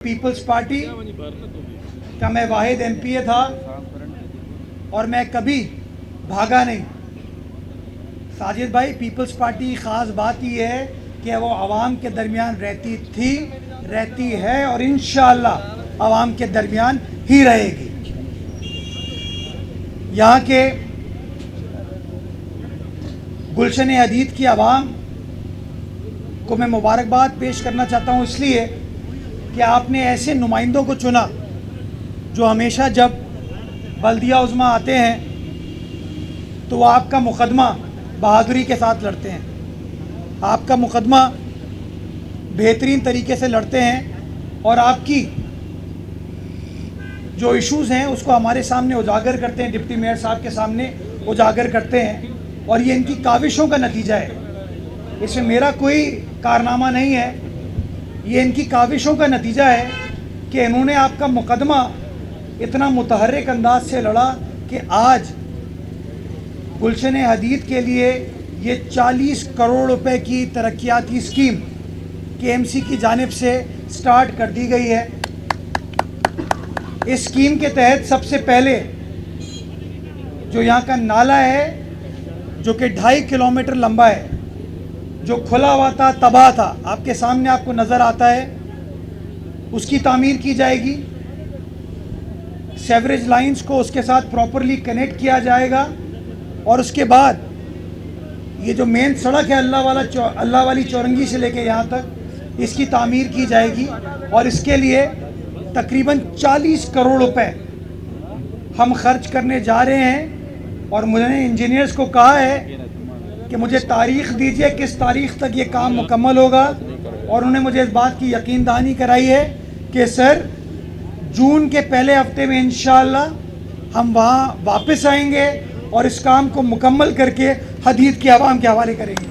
Peoples party का मैं वाहिद MPa था और मैं कभी भागा नहीं। साजिद भाई, पीपल्स पार्टी की ख़ास बात ये है कि वो आवाम के दरमियान रहती थी, रहती है और इंशाअल्लाह आवाम के दरमियान ही रहेगी। यहाँ के गुलशन हदीद की आवाम को मैं मुबारकबाद पेश करना चाहता हूँ, इसलिए कि आपने ऐसे नुमाइंदों को चुना जो हमेशा जब बल्दिया उज़्मा आते हैं तो वो आपका मुकदमा बहादुरी के साथ लड़ते हैं, आपका मुकदमा बेहतरीन तरीके से लड़ते हैं और आपकी जो इश्यूज़ हैं उसको हमारे सामने उजागर करते हैं, डिप्टी मेयर साहब के सामने उजागर करते हैं और ये इनकी काविशों का नतीजा है। इसमें मेरा कोई कारनामा नहीं है, ये इनकी काविशों का नतीजा है कि इन्होंने आपका मुकदमा इतना मुतहर्रिक अंदाज से लड़ा कि आज गुलशन हदीद के लिए ये 40 करोड़ रुपए की तरक्याती स्कीम केएमसी की जानिब से स्टार्ट कर दी गई है। इस स्कीम के तहत सबसे पहले जो यहाँ का नाला है जो कि 2.5 किलोमीटर लंबा है, जो खुला हुआ था, तबाह था, आपके सामने आपको नज़र आता है, उसकी तामीर की जाएगी। सेवरेज लाइंस को उसके साथ प्रॉपरली कनेक्ट किया जाएगा और उसके बाद ये जो मेन सड़क है अल्लाह वाली चौरंगी से लेके यहाँ तक, इसकी तामीर की जाएगी और इसके लिए तकरीबन 40 करोड़ रुपए हम खर्च करने जा रहे हैं। और मैंने इंजीनियर्स को कहा है कि मुझे तारीख़ दीजिए किस तारीख़ तक ये काम मुकम्मल होगा और उन्होंने मुझे इस बात की यकीन दहानी कराई है कि सर जून के पहले हफ्ते में इंशाअल्लाह हम वहाँ वापस आएंगे और इस काम को मुकम्मल करके हदीद की आवाम के हवाले करेंगे।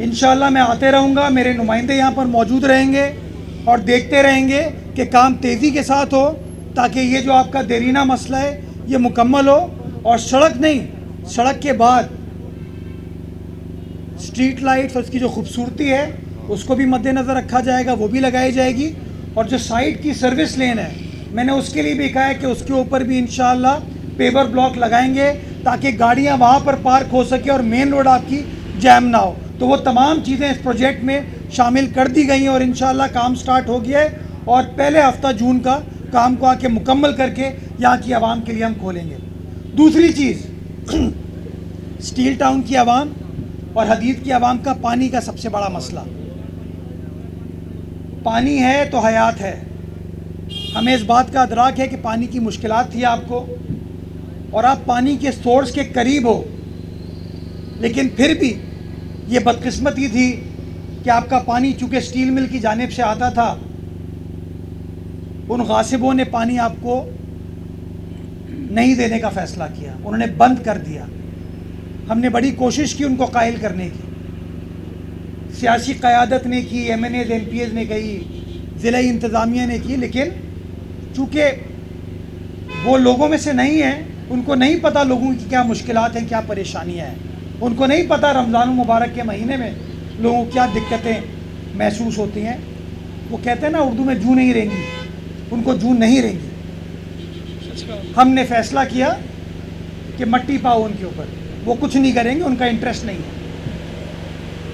इंशाअल्लाह मैं आते रहूँगा, मेरे नुमाइंदे यहाँ पर मौजूद रहेंगे और देखते रहेंगे कि काम तेज़ी के साथ हो ताकि ये जो आपका देरीना मसला है ये मुकम्मल हो। और सड़क नहीं, सड़क के बाद स्ट्रीट लाइट्स और उसकी जो खूबसूरती है उसको भी मद्देनज़र रखा जाएगा, वो भी लगाई जाएगी। और जो साइड की सर्विस लेन है मैंने उसके लिए भी कहा है कि उसके ऊपर भी इंशाअल्लाह पेवर ब्लॉक लगाएंगे ताकि गाड़ियां वहां पर पार्क हो सके और मेन रोड आपकी जैम ना हो। तो वो तमाम चीज़ें इस प्रोजेक्ट में शामिल कर दी गई हैं और इंशाअल्लाह काम स्टार्ट हो गया है और पहले हफ्ता जून का काम को आके मुकम्मल करके यहाँ की आवाम के लिए हम खोलेंगे। दूसरी चीज़, स्टील टाउन की आवाम और हदीद की आवाम का पानी का सबसे बड़ा मसला। पानी है तो हयात है, हमें इस बात का अदराक है कि पानी की मुश्किलात थी आपको और आप पानी के सोर्स के करीब हो, लेकिन फिर भी ये बदकिस्मती थी कि आपका पानी चूँकि स्टील मिल की जानिब से आता था, उन गासिबों ने पानी आपको नहीं देने का फ़ैसला किया, उन्होंने बंद कर दिया। हमने बड़ी कोशिश की उनको कायल करने की, सियासी क़यादत ने की, MNAs MPs ने की, ज़िला इंतज़ामिया ने की, लेकिन चूँकि वो लोगों में से नहीं हैं, उनको नहीं पता लोगों की क्या मुश्किलात हैं, क्या परेशानियाँ हैं, उनको नहीं पता रमज़ान मुबारक के महीने में लोगों को क्या दिक्कतें महसूस होती हैं। वो कहते हैं ना उर्दू में जूं नहीं रहेंगी, उनको जूं नहीं रहेंगी। हमने फ़ैसला किया कि मट्टी पाओ उनके ऊपर, वो कुछ नहीं करेंगे, उनका इंटरेस्ट नहीं है।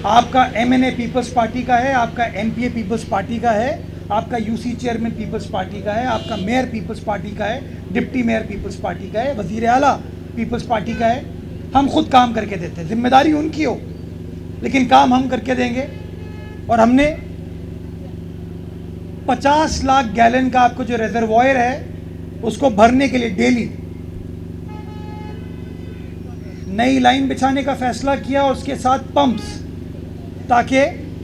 आपका MNA पीपल्स पार्टी का है, आपका MPA पीपल्स पार्टी का है, आपका UC चेयरमैन पीपल्स पार्टी का है, आपका मेयर पीपल्स पार्टी का है, डिप्टी मेयर पीपल्स पार्टी का है, वज़ीर आला पीपल्स पार्टी का है। हम खुद काम करके देते हैं, जिम्मेदारी उनकी हो लेकिन काम हम करके देंगे। और हमने 50 लाख गैलन का आपको जो रिजर्वॉयर है उसको भरने के लिए डेली नई लाइन बिछाने का फ़ैसला किया और उसके साथ पंप्स, ताकि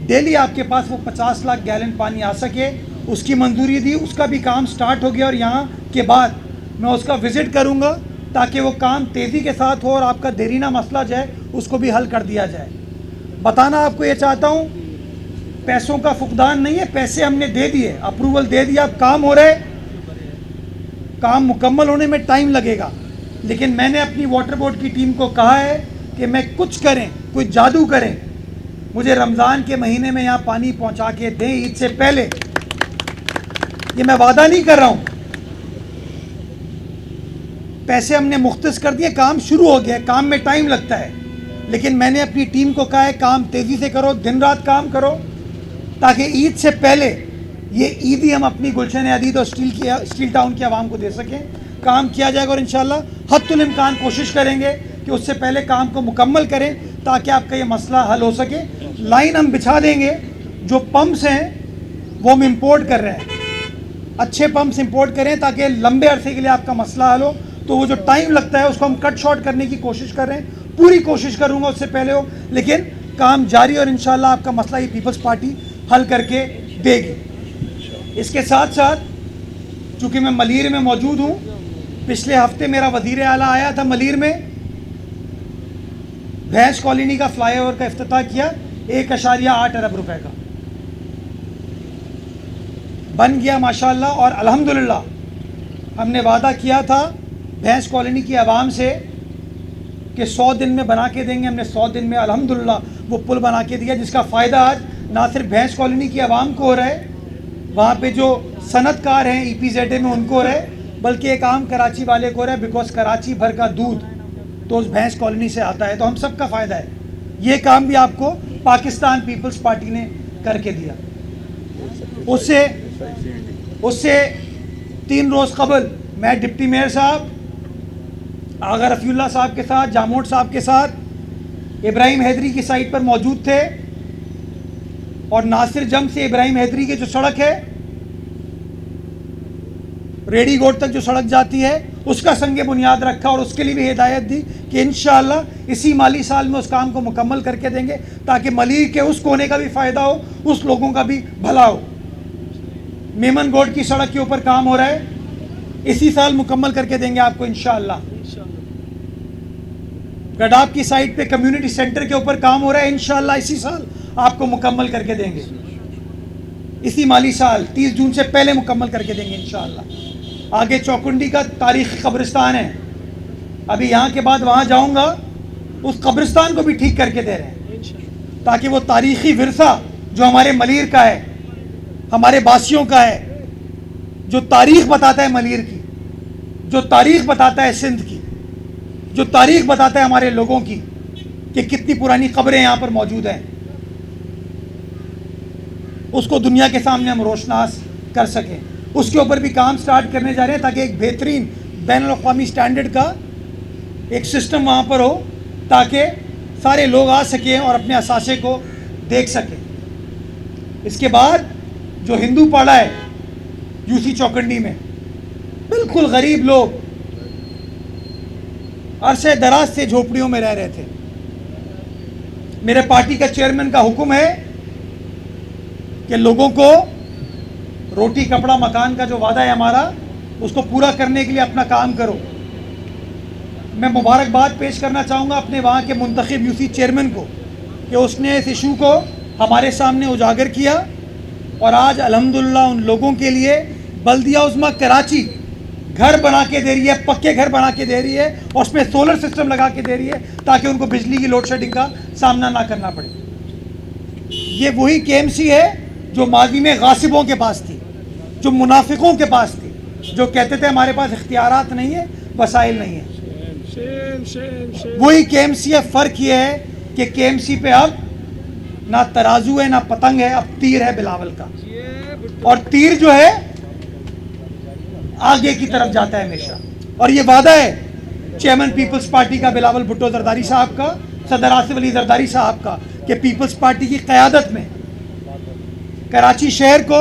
डेली आपके पास वो 50 लाख गैलन पानी आ सके। उसकी मंजूरी दी, उसका भी काम स्टार्ट हो गया और यहाँ के बाद मैं उसका विज़िट करूँगा ताकि वो काम तेज़ी के साथ हो और आपका देरीना मसला जो है उसको भी हल कर दिया जाए। बताना आपको ये चाहता हूँ, पैसों का फुकदान नहीं है, पैसे हमने दे दिए, अप्रूवल दे दिया, अब काम हो रहे, काम मुकम्मल होने में टाइम लगेगा। लेकिन मैंने अपनी वाटर बोर्ड की टीम को कहा है कि मैं कुछ करें, कोई जादू करें मुझे रमज़ान के महीने में यहाँ पानी पहुँचा के दें ईद से पहले। ये मैं वादा नहीं कर रहा हूँ, पैसे हमने मुख्तस कर दिए, काम शुरू हो गया। काम में टाइम लगता है, लेकिन मैंने अपनी टीम को कहा है काम तेज़ी से करो, दिन रात काम करो, ताकि ईद से पहले ये ईद ही हम अपनी गुलशन अदीद और स्टील टाउन की आवाम को दे सकें। काम किया जाएगा और इंशाल्लाह हद्दुल इम्कान कोशिश करेंगे कि उससे पहले काम को मुकम्मल करें ताकि आपका ये मसला हल हो सके। लाइन हम बिछा देंगे, जो पम्प्स हैं वो हम इम्पोर्ट कर रहे हैं, अच्छे पम्प्स इम्पोर्ट करें ताकि लंबे अरसे के लिए आपका मसला हल हो। तो वो जो टाइम लगता है उसको हम कट शॉर्ट करने की कोशिश कर रहे हैं, पूरी कोशिश करूँगा उससे पहले हो, लेकिन काम जारी और इंशाल्लाह आपका मसला ये पीपल्स पार्टी हल करके देगी। इसके साथ साथ चूँकि मैं मलीर में मौजूद हूँ, पिछले हफ्ते मेरा वज़ीर आला आया था मलीर में, भैंस कॉलोनी का फ्लाईओवर का इफ्तिताह किया, 1.8 अरब रुपए का बन गया माशाल्लाह। और अल्हम्दुलिल्लाह हमने वादा किया था भैंस कॉलोनी की आवाम से कि 100 दिन में बना के देंगे। हमने 100 दिन में अल्हम्दुलिल्लाह वो पुल बना के दिया, जिसका फ़ायदा आज ना सिर्फ भैंस कॉलोनी की आवाम को हो रहा है, वहाँ पे जो सनतकार हैं EPZA में उनको हो रहा है, बल्कि एक आम कराची वाले को हो रहा है, बिकॉज कराची भर का दूध तो उस भैंस कॉलोनी से आता है, तो हम सब का फ़ायदा है। ये काम भी आपको पाकिस्तान पीपल्स पार्टी ने करके दिया। उससे 3 रोज़ कबल मैं डिप्टी मेयर साहब, आगा रफ़ीउल्लाह साहब के साथ, जामोट साहब के साथ इब्राहिम हैदरी की साइट पर मौजूद थे, और नासिर जंग से इब्राहिम हैदरी की जो सड़क है रेडी गोट तक जो सड़क जाती है उसका संगे बुनियाद रखा, और उसके लिए भी हिदायत दी कि इंशाअल्लाह इसी माली साल में उस काम को मुकम्मल करके देंगे ताकि मलीर के उस कोने का भी फ़ायदा हो, उस लोगों का भी भला हो। मेमन गोट की सड़क के ऊपर काम हो रहा है, इसी साल मुकम्मल करके देंगे आपको इंशाअल्लाह। गडाब की साइड पे कम्युनिटी सेंटर के ऊपर काम हो रहा है, इंशाअल्लाह इसी साल आपको मुकम्मल करके देंगे, इसी माली साल 30 जून से पहले मुकम्मल करके देंगे इंशाअल्लाह। आगे चौकुंडी का तारीखी कब्रिस्तान है, अभी यहाँ के बाद वहाँ जाऊँगा, उस कब्रिस्तान को भी ठीक करके दे रहे हैं ताकि वो तारीखी विरसा जो हमारे मलीर का है, हमारे बासियों का है, जो तारीख़ बताता है मलीर की, जो तारीख़ बताता है सिंध की, जो तारीख़ बताता है हमारे लोगों की कि कितनी पुरानी कब्रें यहाँ पर मौजूद हैं, उसको दुनिया के सामने हम रोशनास कर सकें। उसके ऊपर भी काम स्टार्ट करने जा रहे हैं ताकि एक बेहतरीन बैनुल-अक़वामी स्टैंडर्ड का एक सिस्टम वहाँ पर हो ताकि सारे लोग आ सकें और अपने असासे को देख सकें। इसके बाद जो हिंदू पाड़ा है यूसी चौकंडी में, बिल्कुल गरीब लोग अरसे दराज से झोपड़ियों में रह रहे थे। मेरे पार्टी का चेयरमैन का हुक्म है कि लोगों को रोटी कपड़ा मकान का जो वादा है हमारा, उसको पूरा करने के लिए अपना काम करो। मैं मुबारकबाद पेश करना चाहूँगा अपने वहाँ के मुंतखब यूसी चेयरमैन को कि उसने इस इशू को हमारे सामने उजागर किया, और आज अल्हम्दुलिल्लाह उन लोगों के लिए बल्दिया उज़्मा कराची घर बना के दे रही है, पक्के घर बना के दे रही है, और उसमें सोलर सिस्टम लगा के दे रही है ताकि उनको बिजली की लोड शेडिंग का सामना ना करना पड़े। ये वही KMC है जो माजी में गासिबों के पास थी, जो मुनाफिकों के पास थी, जो कहते थे हमारे पास इख्तियारात नहीं है, वसाइल नहीं है। वही KMC है। फ़र्क ये है कि KMC पे अब ना तराजू है ना पतंग है, अब तीर है बिलावल का, और तीर जो है आगे की तरफ जाता है हमेशा। और ये वादा है चेयरमैन पीपल्स पार्टी का बिलावल भुट्टो जरदारी साहब का, सदर आसिफ अली जरदारी साहब का, कि पीपल्स पार्टी की क़यादत में कराची शहर को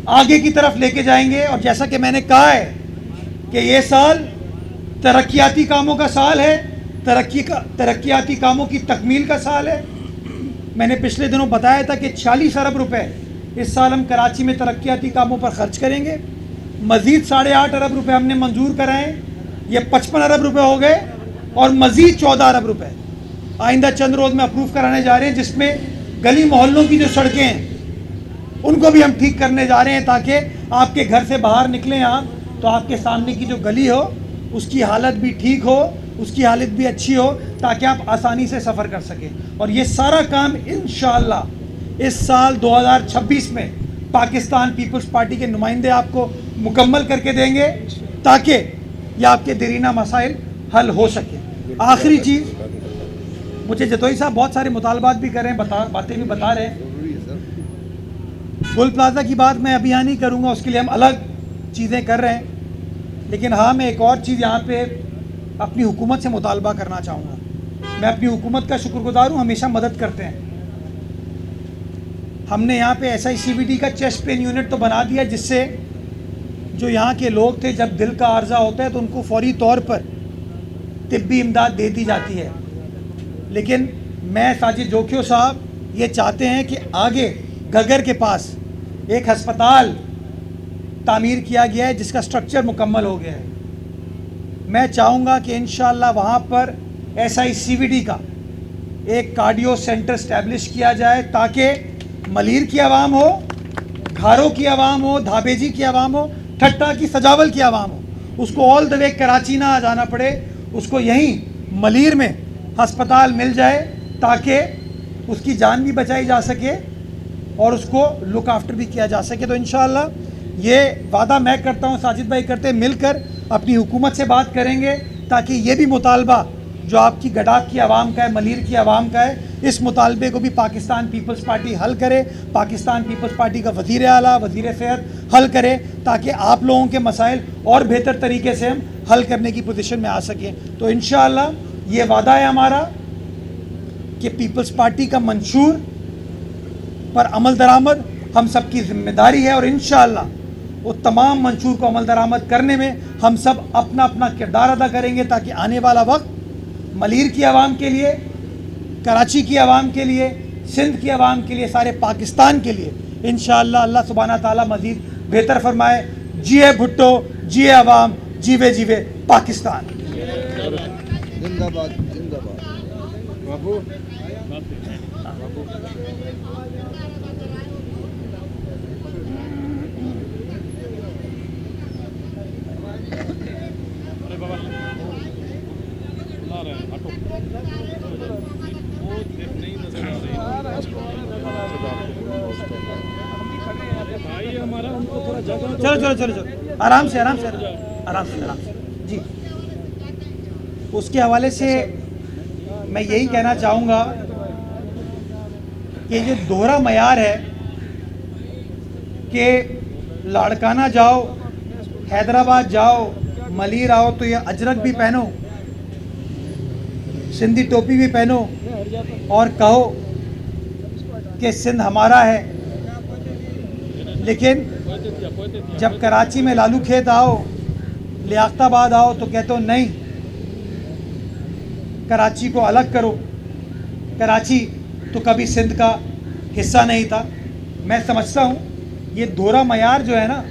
आगे की तरफ लेके जाएंगे। और जैसा कि मैंने कहा है कि ये साल तरक्याती कामों का साल है, तरक्याती कामों की तकमील का साल है। मैंने पिछले दिनों बताया था कि 40 अरब रुपए इस साल हम कराची में तरक्याती कामों पर ख़र्च करेंगे। मज़ीद 8.5 अरब रुपए हमने मंजूर कराए, ये 55 अरब रुपए हो गए, और मज़ीद 14 अरब रुपए आइंदा चंद रोज़ में अप्रूव कराने जा रहे हैं, जिसमें गली मोहल्लों की जो सड़कें हैं उनको भी हम ठीक करने जा रहे हैं ताकि आपके घर से बाहर निकलें आप तो आपके सामने की जो गली हो उसकी हालत भी ठीक हो, उसकी हालत भी अच्छी हो, ताकि आप आसानी से सफ़र कर सकें। और ये सारा काम इंशाअल्लाह इस साल 2026 में पाकिस्तान पीपल्स पार्टी के नुमाइंदे आपको मुकम्मल करके देंगे, ताकि ये आपके देरीना मसाइल हल हो सके। आखिरी चीज़, मुझे जतोई साहब बहुत सारे मुतालबात भी कर रहे हैं, बातें भी बता रहे हैं। गोल प्लाजा की बात मैं अभी यहाँ नहीं करूँगा, उसके लिए हम अलग चीज़ें कर रहे हैं। लेकिन हाँ, मैं एक और चीज़ यहाँ पे अपनी हुकूमत से मुतालबा करना चाहूँगा। मैं अपनी हुकूमत का शुक्रगुजार हूँ, हमेशा मदद करते हैं। हमने यहाँ पे SICVD का चेस्ट पेन यूनिट तो बना दिया, जिससे जो यहाँ के लोग थे, जब दिल का आर्जा होता है तो उनको फौरी तौर पर तिब्बी इमदाद दे दी जाती है। लेकिन मैं साजिद जोखियो साहब ये चाहते हैं कि आगे घगर के पास एक हस्पताल तामीर किया गया है, जिसका स्ट्रक्चर मुकम्मल हो गया है। मैं चाहूँगा कि इंशाअल्लाह वहाँ पर SICVD का एक कार्डियो सेंटर इस्टेब्लिश किया जाए, ताकि मलीर की आवाम हो, घारों की आवाम हो, धाबेजी की आवाम हो, ठट्टा की, सजावल की आवाम हो, उसको ऑल द वे कराची ना आ जाना पड़े, उसको यहीं मलीर में हस्पताल मिल जाए, ताकि उसकी जान भी बचाई जा सके और उसको लुक आफ्टर भी किया जा सके। तो इंशाअल्लाह ये वादा मैं करता हूँ, साजिद भाई करते, मिलकर अपनी हुकूमत से बात करेंगे, ताकि ये भी मुतालबा जो आपकी गडाक की आवाम का है, मलीर की आवाम का है, इस मुतालबे को भी पाकिस्तान पीपल्स पार्टी हल करे। पाकिस्तान पीपल्स पार्टी का वज़ीर आला, वज़ीर सेहत हल करे, ताकि आप लोगों के मसाइल और बेहतर तरीके से हम हल करने की पोजीशन में आ सकें। तो इंशाअल्लाह ये वादा है हमारा कि पीपल्स पार्टी का मंशूर पर अमल दरामद हम सब की जिम्मेदारी है, और इंशाअल्लाह वो तमाम मंशूर को अमल दरामद करने में हम सब अपना अपना किरदार अदा करेंगे, ताकि आने वाला वक्त मलीर की आवाम के लिए, कराची की आवाम के लिए, सिंध की आवाम के लिए, सारे पाकिस्तान के लिए इंशाअल्लाह अल्लाह सुब्हाना ताला मज़ीद बेहतर फरमाए। जिए भुट्टो, जिए आवाम, जीवे जीवे पाकिस्तान। जिंदाबाद जिंदाबाद। बाबू चलो चलो चलो चलो, आराम से आराम से आराम से आराम से जी। उसके हवाले से मैं यही कहना चाहूँगा कि ये दोहरा मयार है कि लाड़काना जाओ, हैदराबाद जाओ, मलीर आओ तो ये अजरक भी पहनो, सिंधी टोपी भी पहनो और कहो कि सिंध हमारा है। लेकिन जब कराची में लालू खेत आओ, लियाकताबाद आओ, तो कहते हो नहीं, कराची को अलग करो, कराची तो कभी सिंध का हिस्सा नहीं था। मैं समझता हूँ ये दोहरा मयार जो है ना,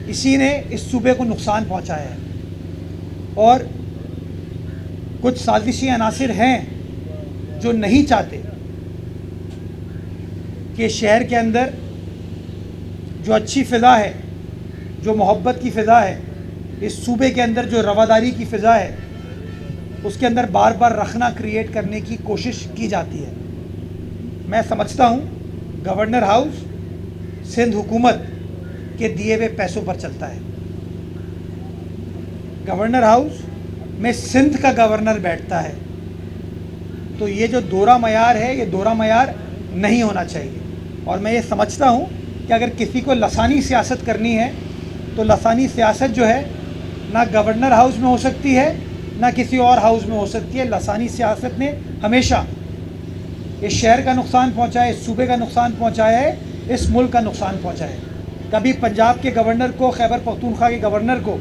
इसी ने इस सूबे को नुकसान पहुँचाया है। और कुछ साजिशी अनासिर हैं जो नहीं चाहते कि शहर के अंदर जो अच्छी फ़िज़ा है, जो मोहब्बत की फ़िज़ा है, इस सूबे के अंदर जो रवादारी की फ़िज़ा है, उसके अंदर बार बार रखना क्रिएट करने की कोशिश की जाती है। मैं समझता हूँ गवर्नर हाउस सिंध हुकूमत के दिए हुए पैसों पर चलता है। गवर्नर हाउस में सिंध का गवर्नर बैठता है। तो ये जो दोहरा मयार है, ये दोहरा मयार नहीं होना चाहिए। और मैं ये समझता हूँ कि अगर किसी को लसानी सियासत करनी है तो लसानी सियासत जो है ना गवर्नर हाउस में हो सकती है, ना किसी और हाउस में हो सकती है। लसानी सियासत ने हमेशा इस शहर का नुकसान पहुँचाया, इस सूबे का नुकसान पहुँचाया है, इस मुल्क का नुकसान पहुँचाया है। कभी पंजाब के गवर्नर को, खैबर पख्तूनख्वा के गवर्नर को,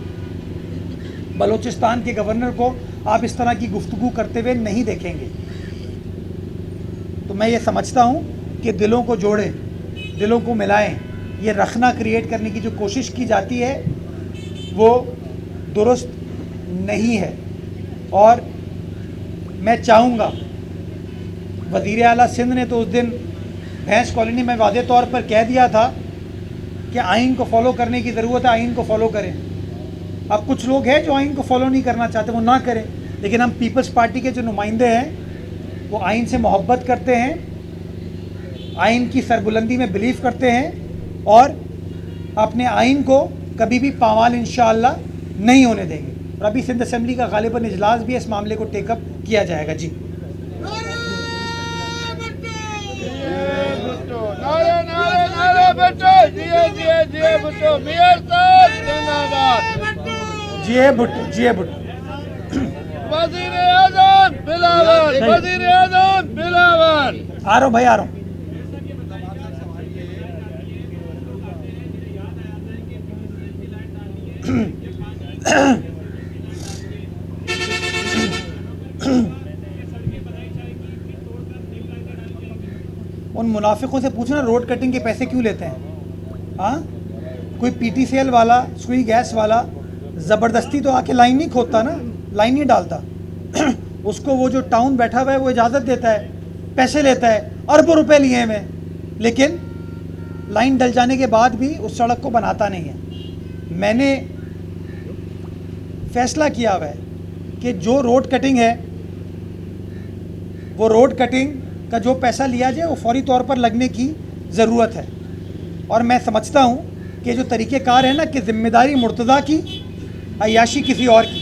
बलूचिस्तान के गवर्नर को आप इस तरह की गुफ्तगू करते हुए नहीं देखेंगे। तो मैं ये समझता हूँ कि दिलों को जोड़ें, दिलों को मिलाएं। ये रखना क्रिएट करने की जो कोशिश की जाती है वो दुरुस्त नहीं है। और मैं चाहूँगा, वज़ीर आला सिंध ने तो उस दिन भैंस कॉलोनी में वादे तौर पर कह दिया था कि आइन को फॉलो करने की ज़रूरत है, आइन को फॉलो करें। अब कुछ लोग हैं जो आइन को फॉलो नहीं करना चाहते, वो ना करें। लेकिन हम पीपल्स पार्टी के जो नुमाइंदे हैं वो आइन से मोहब्बत करते हैं, आइन की सरबुलंदी में बिलीव करते हैं और अपने आइन को कभी भी पामाल इंशाअल्लाह नहीं होने देंगे। और अभी सिंध असेंबली का गालिबन इजलास भी इस मामले को टेकअप किया जाएगा। जी जिए भुट्टो, जिए भुट्टो। वज़ीर-ए-आज़म बिलावल, वज़ीर-ए-आज़म बिलावल। आ रहा हूँ भाई, आ रहा हूँ। उन मुनाफिकों से पूछना रोड कटिंग के पैसे क्यों लेते हैं। हाँ, कोई पीटीसीएल वाला, सुई गैस वाला ज़बरदस्ती तो आके लाइन नहीं खोदता ना, लाइन नहीं डालता। उसको वो जो टाउन बैठा हुआ है वो इजाज़त देता है, पैसे लेता है, अरबों रुपए लिए हुए, लेकिन लाइन डल जाने के बाद भी उस सड़क को बनाता नहीं है। मैंने फैसला किया हुआ है कि जो रोड कटिंग है वो रोड कटिंग का जो पैसा लिया जाए वो फौरी तौर पर लगने की ज़रूरत है। और मैं समझता हूँ कि जो तरीक़ेकार है ना कि ज़िम्मेदारी मुर्तज़ा की, अय्याशी किसी और की,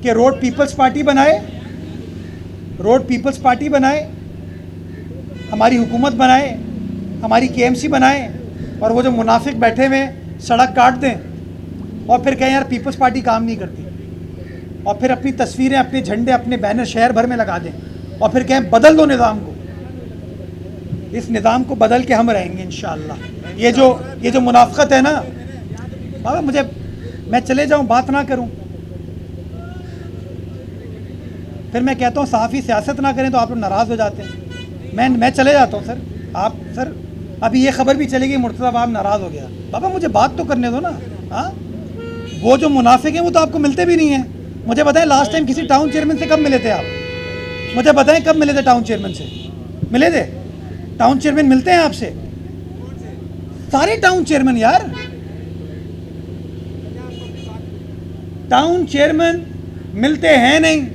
कि रोड पीपल्स पार्टी बनाए, रोड पीपल्स पार्टी बनाए, हमारी हुकूमत बनाए, हमारी केएमसी बनाए, और वो जो मुनाफिक बैठे हुए सड़क काट दें और फिर कहें यार पीपल्स पार्टी काम नहीं करती, और फिर अपनी तस्वीरें, अपने झंडे, अपने बैनर शहर भर में लगा दें और फिर कहें बदल दो निज़ाम को। इस निज़ाम को बदल के हम रहेंगे इंशाअल्लाह। ये जो मुनाफिकत है ना बाबा, मैं चले जाऊं, बात ना करूं, फिर मैं कहता हूं सहाफ़ी सियासत ना करें तो आप लोग नाराज़ हो जाते हैं। मैं चले जाता हूं सर। आप सर अभी ये खबर भी चलेगी मुर्तज़ा बाब नाराज़ हो गया। बाबा मुझे बात तो करने दो ना। हाँ, वो जो मुनाफिक हैं वो तो आपको मिलते भी नहीं हैं। मुझे बताएं लास्ट टाइम किसी टाउन चेयरमैन से कब मिले थे आप? मुझे बताएं कब मिले थे टाउन चेयरमैन से? मिले थे? टाउन चेयरमैन मिलते हैं आपसे? सारे टाउन चेयरमैन यार, टाउन चेयरमैन मिलते हैं नहीं।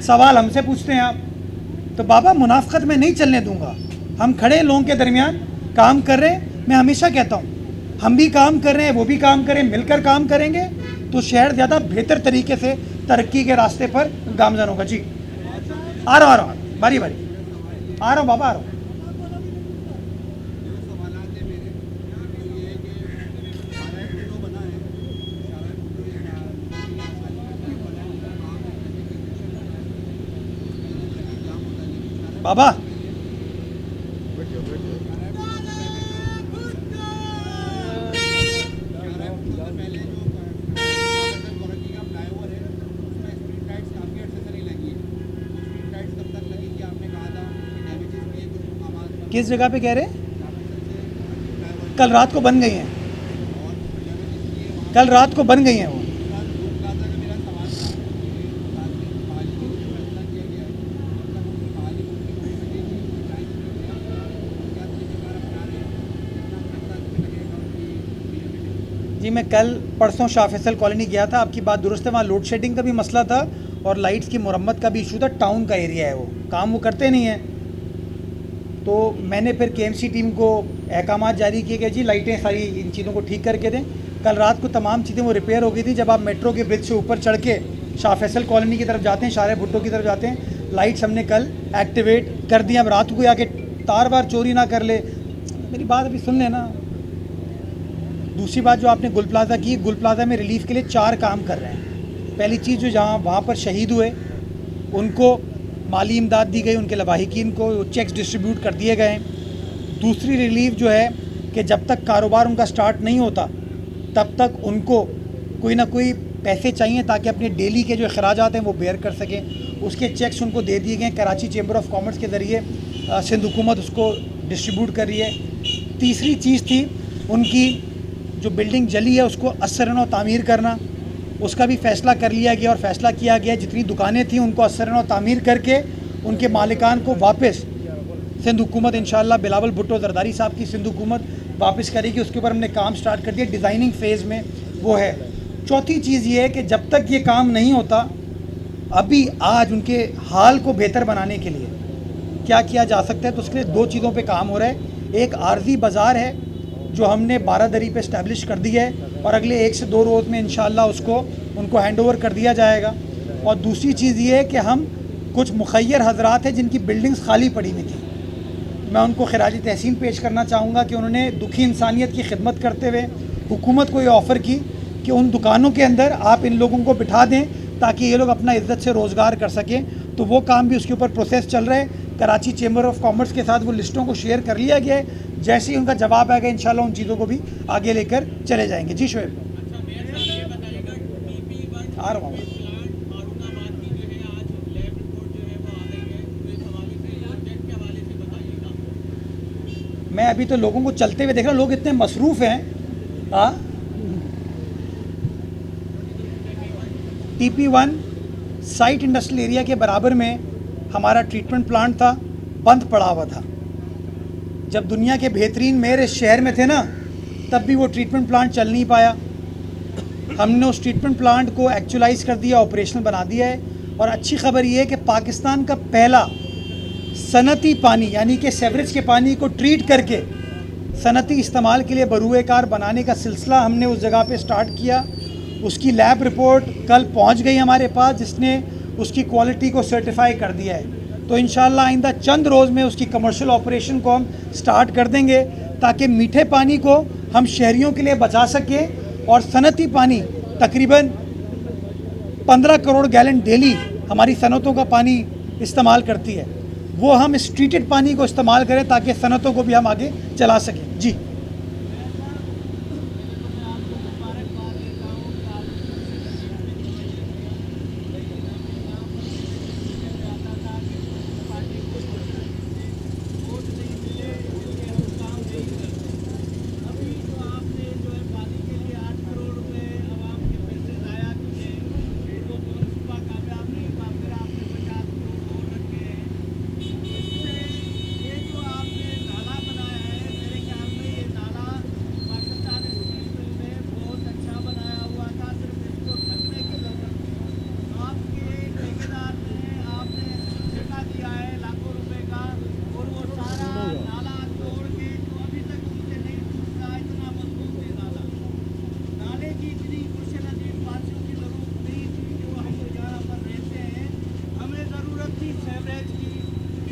सवाल हमसे पूछते हैं आप। तो बाबा मुनाफिकत में नहीं चलने दूंगा। हम खड़े लोगों के दरमियान काम कर रहे हैं। मैं हमेशा कहता हूँ हम भी काम कर रहे हैं, वो भी काम करें, मिलकर काम करेंगे तो शहर ज़्यादा बेहतर तरीके से तरक्की के रास्ते पर गामजन होगा। जी आ रहा हूँ, बारी बारी आ रहा हूँ बाबा, आ रहा हूँ। बाबा किस जगह पे कह रहे हैं? कल रात को बन गई हैं, कल रात को बन गई हैं वो। जी मैं कल परसों शाह फैसल कॉलोनी गया था। आपकी बात दुरुस्त है, वहाँ लोड शेडिंग का भी मसला था और लाइट्स की मुरम्मत का भी इशू था। टाउन का एरिया है, वो काम वो करते नहीं हैं। तो मैंने फिर केएमसी टीम को अहकामात जारी किए कि जी लाइटें सारी इन चीज़ों को ठीक करके दें। कल रात को तमाम चीज़ें वो रिपेयर हो गई थी। जब आप मेट्रो के ब्रिज से ऊपर चढ़ के शाह फैसल कॉलोनी की तरफ जाते हैं, शारे भुट्टो की तरफ जाते हैं, लाइट्स हमने कल एक्टिवेट कर दी। अब रात को आके तार वार चोरी ना कर ले। मेरी बात अभी सुन लेना। दूसरी बात जो आपने गुल प्लाजा की, गुल प्लाजा में रिलीफ के लिए 4 काम कर रहे हैं। पहली चीज़ जो जहाँ वहाँ पर शहीद हुए उनको माली इमदाद दी गई, उनके लवाहिकीन को चेक्स डिस्ट्रीब्यूट कर दिए गए। दूसरी रिलीफ जो है कि जब तक कारोबार उनका स्टार्ट नहीं होता तब तक उनको कोई ना कोई पैसे चाहिए ताकि अपने डेली के जो अखराजात हैं वो बेयर कर सकें। उसके चेक्स उनको दे दिए गए। कराची चेंबर ऑफ कॉमर्स के ज़रिए सिंध हुकूमत उसको डिस्ट्रीब्यूट कर रही है। तीसरी चीज़ थी उनकी जो बिल्डिंग जली है उसको असरन और तामीर करना, उसका भी फ़ैसला कर लिया गया और फ़ैसला किया गया जितनी दुकानें थीं उनको असरन और तामीर करके उनके मालिकान को वापस सिंध हुकूमत इंशाअल्लाह बिलावल भुट्टो जरदारी साहब की सिंध हुकूमत वापस करेगी। उसके ऊपर हमने काम स्टार्ट कर दिया, डिज़ाइनिंग फ़ेज़ में वो है। चौथी चीज़ ये है कि जब तक ये काम नहीं होता, अभी आज उनके हाल को बेहतर बनाने के लिए क्या किया जा सकता है, तो उसके लिए दो चीज़ों पे काम हो रहा है। एक आर्जी बाज़ार है जो हमने 12 दरी पे इस्टेब्लिश कर दी है और अगले 1 से 2 रोज़ में इंशाअल्लाह उसको उनको हैंडओवर कर दिया जाएगा। और दूसरी चीज़ ये है कि हम कुछ मुखय्यर हजरात हैं जिनकी बिल्डिंग्स खाली पड़ी हुई थी, मैं उनको खिराज तहसीन पेश करना चाहूँगा कि उन्होंने दुखी इंसानियत की खिदमत करते हुए हुकूमत को ये ऑफ़र की कि उन दुकानों के अंदर आप इन लोगों को बिठा दें ताकि ये लोग अपना इज़्ज़त से रोज़गार कर सकें। तो वो काम भी उसके ऊपर प्रोसेस चल रहा है। कराची चेंबर ऑफ कॉमर्स के साथ वो लिस्टों को शेयर कर लिया गया है। जैसे ही उनका जवाब आएगा इंशाल्लाह उन चीज़ों को भी आगे लेकर चले जाएंगे। जी शोएब, आ रहा हूँ। मैं अभी तो लोगों को चलते हुए देख रहा हूँ, लोग इतने मसरूफ़ हैं। हाँ, TP1 साइट इंडस्ट्रियल एरिया के बराबर में हमारा ट्रीटमेंट प्लांट था, बंद पड़ा हुआ था। जब दुनिया के बेहतरीन मेयर इस शहर में थे ना, तब भी वो ट्रीटमेंट प्लांट चल नहीं पाया। हमने उस ट्रीटमेंट प्लांट को एक्चुअलाइज़ कर दिया, ऑपरेशनल बना दिया है। और अच्छी खबर ये है कि पाकिस्तान का पहला सनती पानी यानी कि सेवरेज के पानी को ट्रीट करके सनती इस्तेमाल के लिए बरूए कार बनाने का सिलसिला हमने उस जगह पे स्टार्ट किया। उसकी लैब रिपोर्ट कल पहुंच गई हमारे पास, जिसने उसकी क्वालिटी को सर्टिफाई कर दिया है। तो इंशाल्लाह आइंदा चंद रोज़ में उसकी कमर्शियल ऑपरेशन को हम स्टार्ट कर देंगे ताकि मीठे पानी को हम शहरियों के लिए बचा सकें। और सनती पानी तकरीबन 15 करोड़ गैलन डेली हमारी सनतों का पानी इस्तेमाल करती है, वो हम इस ट्रीटेड पानी को इस्तेमाल करें ताकि सनतों को भी हम आगे चला सकें। जी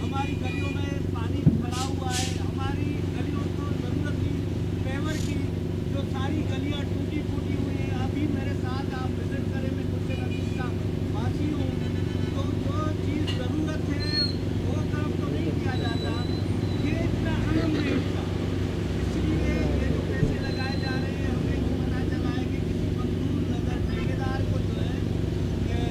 हमारी गलियों में पानी भरा हुआ है, हमारी गलियों को जरूरत थी पेवर की, जो सारी गलियां टूटी फूटी हुई है। अभी मेरे साथ आप विजिट करें, मैं कुछ नजीक का वासी हूँ, तो जो चीज़ ज़रूरत है वो काम तो नहीं किया जाता। ये इतना अहम है इसका, इसलिए ये जो पैसे लगाए जा रहे हैं, हमें जो पता चला है कि किसी मजदूर नगर ठेकेदार को जो है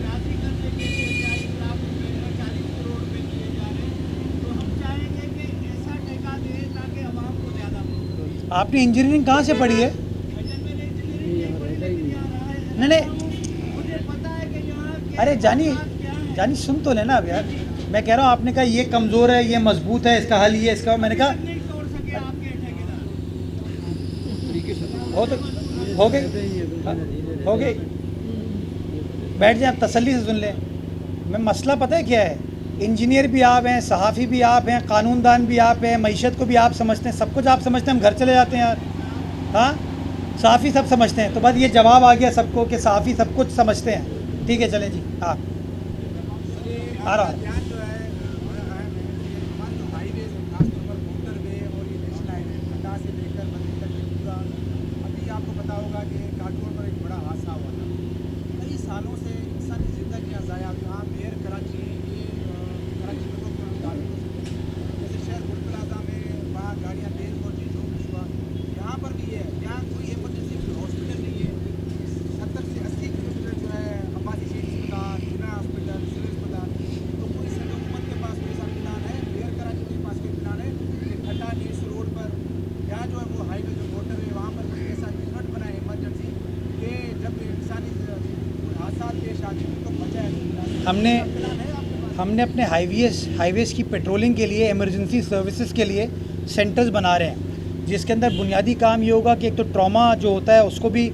राज़ी करने के लिए 40 लाख रुपये 40 करोड़ रुपये दिए जा रहे हैं। तो हम चाहेंगे कि ऐसा ठेका दें ताकि आवाम को ज़्यादा मिले। आपने इंजीनियरिंग कहाँ से पढ़ी है? मैंने इंजीनियरिंग पढ़ी, लेकिन यहाँ रहा है नहीं, मुझे पता है कि यहाँ क्या अरे जानी क्या है। जानी सुन तो लेना अब यार। मैं कह रहा हूँ, आपने कहा ये कमज़ोर है, ये मजबूत है, इसका हल ये, इसका, मैंने कहा नहीं तोड़ सके आपके ठेकेदार। हो गई, हो गई। बैठ जाए, आप तसल्ली से सुन लें। मैं मसला पता है क्या है, इंजीनियर भी आप हैं, सहाफ़ी भी आप हैं, कानूनदान भी आप हैं, मईशत को भी आप समझते हैं, सब कुछ आप समझते हैं। हम घर चले जाते हैं यार। हाँ, सहाफ़ी सब समझते हैं। तो बस ये जवाब आ गया सबको कि सहाफ़ी सब कुछ समझते हैं। ठीक है, चलें जी। हाँ, आ रहा हूँ। ध्यान जो है मान लो हाईवे खासतौर पर मोटरवे और ये नेशनल हाईवे खड्डा से लेकर मंदिर तक ये पूरा, अभी आपको पता होगा कि काटोर पर एक बड़ा हादसा हुआ था। कई सालों से इंसानी जिंदगियाँ ज़ाया हुई। यहाँ मेयर कराची ये कराची में तो जैसे शहर गुल प्लाजा में वहाँ गाड़ियाँ तेज और चीज़ों में हुआ, यहाँ पर भी है। यहाँ कोई इमरजेंसी हॉस्पिटल नहीं है। 70 से 80 किलोमीटर जो है अब्बासी शेख अस्पताल, जिना हॉस्पिटल, सिविल अस्पताल, तो पूरी सभी हुकूमत के पास कोई ऐसा प्लान है, मेयर कराची के पास कोई प्लान है कि खड्डा नीस रोड पर यहाँ जो है वो हाईवे जो मोटर है वहाँ पर कोई ऐसा यूनिट बनाए इमरजेंसी कि जब इंसानी हादसा पेश आते हैं तो बचाए। हमने अपने हाईवेज़ की पेट्रोलिंग के लिए, इमरजेंसी सर्विसेज के लिए सेंटर्स बना रहे हैं, जिसके अंदर बुनियादी काम ये होगा कि एक तो ट्रॉमा जो होता है उसको भी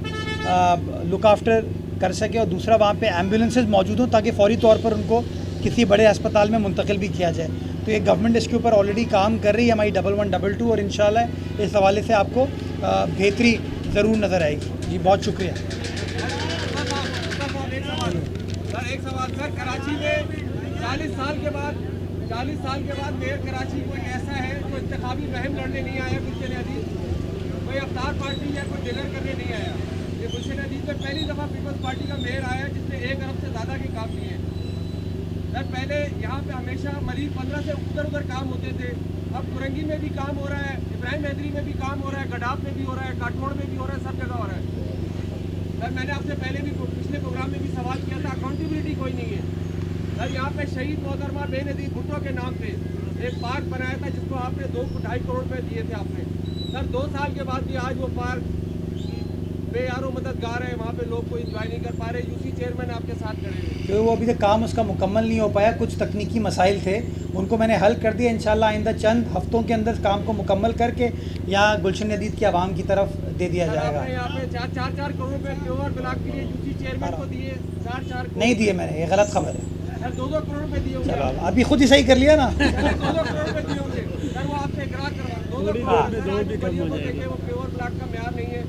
लुक आफ्टर कर सके, और दूसरा वहाँ पे एम्बुलेंसेज मौजूद हों ताकि फौरी तौर पर उनको किसी बड़े अस्पताल में मुंतकिल भी किया जाए। तो ये गवर्नमेंट इसके ऊपर ऑलरेडी काम कर रही है, हमारी 1112, और इंशाल्लाह इस हवाले से आपको बेहतरी ज़रूर नज़र आएगी। जी बहुत शुक्रिया। सर एक सवाल सर, कराची में 40 साल के बाद मेयर कराची कोई ऐसा है जो इंतखाबी मुहिम लड़ने नहीं आया गुलशन अजीज, कोई अफ्तार पार्टी या कोई डिनर करने नहीं आया। ये गुलशन अजीज में पहली दफ़ा पीपल्स पार्टी का मेयर आया जिसने 1 अरब से ज़्यादा के काम किए। सर पहले यहाँ पे हमेशा मरीज 15 से उधर काम होते थे, अब कुरंगी में भी काम हो रहा है, इब्राहिम हैदरी में भी काम हो रहा है, गडाफ में भी हो रहा है, काठगोड़ में भी हो रहा है, सब जगह हो रहा है। सर मैंने आपसे पहले भी पिछले प्रोग्राम में भी सवाल किया था, अकाउंटेबिलिटी कोई नहीं है। सर यहाँ पे शहीद मोहतरमा बेनज़ीर भुट्टो के नाम पे एक पार्क बनाया था जिसको आपने 2.5 करोड़ रुपये दिए थे आपने। सर 2 साल के बाद भी आज वो पार्क बेयारो मददगार है, वहाँ पे लोग कोई इंजॉय नहीं कर पा रहे। यूसी चेयरमैन आपके साथ खड़े हैं, तो वो अभी तक काम उसका मुकम्मल नहीं हो पाया, कुछ तकनीकी मसाइल थे, उनको मैंने हल कर दिया। इंशाल्लाह आइंदा चंद हफ्तों के अंदर काम को मुकम्मल करके यहाँ गुलशन अदीद की आवाम की तरफ दे दिया जाएगा। आपने यहाँ पे 4 करोड़ रुपये प्योर ब्लॉक के लिए यूसी चेयरमैन को दिए, 4 नहीं दिए मैंने, ये गलत खबर है। सर 2 करोड़ रुपये दिए होंगे। चलो अभी खुद ही सही कर लिया ना। 2 करोड़ रुपये दिए होंगे सर, वो आपसे इकरार करवा 2 करोड़ देखे, वो प्योर ब्लॉक का म्यार नहीं है।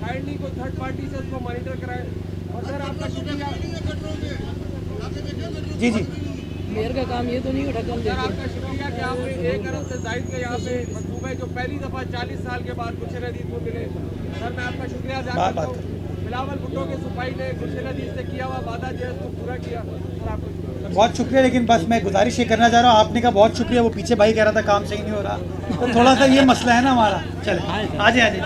काइंडली को थर्ड पार्टी से उसको मॉनिटर कराएं। और सर आपका शुक्रिया जी जी मेयर का काम ये तो नहीं ढकल सर, आपका शुक्रिया कि आपने 1 अरब से जायद के यहाँ पे मनसूबे जो पहली दफ़ा 40 साल के बाद गुलशन अदीद को मिले। सर मैं आपका शुक्रिया अदा करता हूँ। बिलावल भुट्टो के सिपाही ने गुलशन अदीद से किया हुआ वादा जो है उसको पूरा किया। सर आपको बहुत शुक्रिया, लेकिन बस मैं गुजारिश ये करना चाह रहा हूँ, आपने कहा बहुत शुक्रिया, वो पीछे भाई कह रहा था काम सही नहीं हो रहा, तो थोड़ा सा ये मसला है ना हमारा। चले आ जाए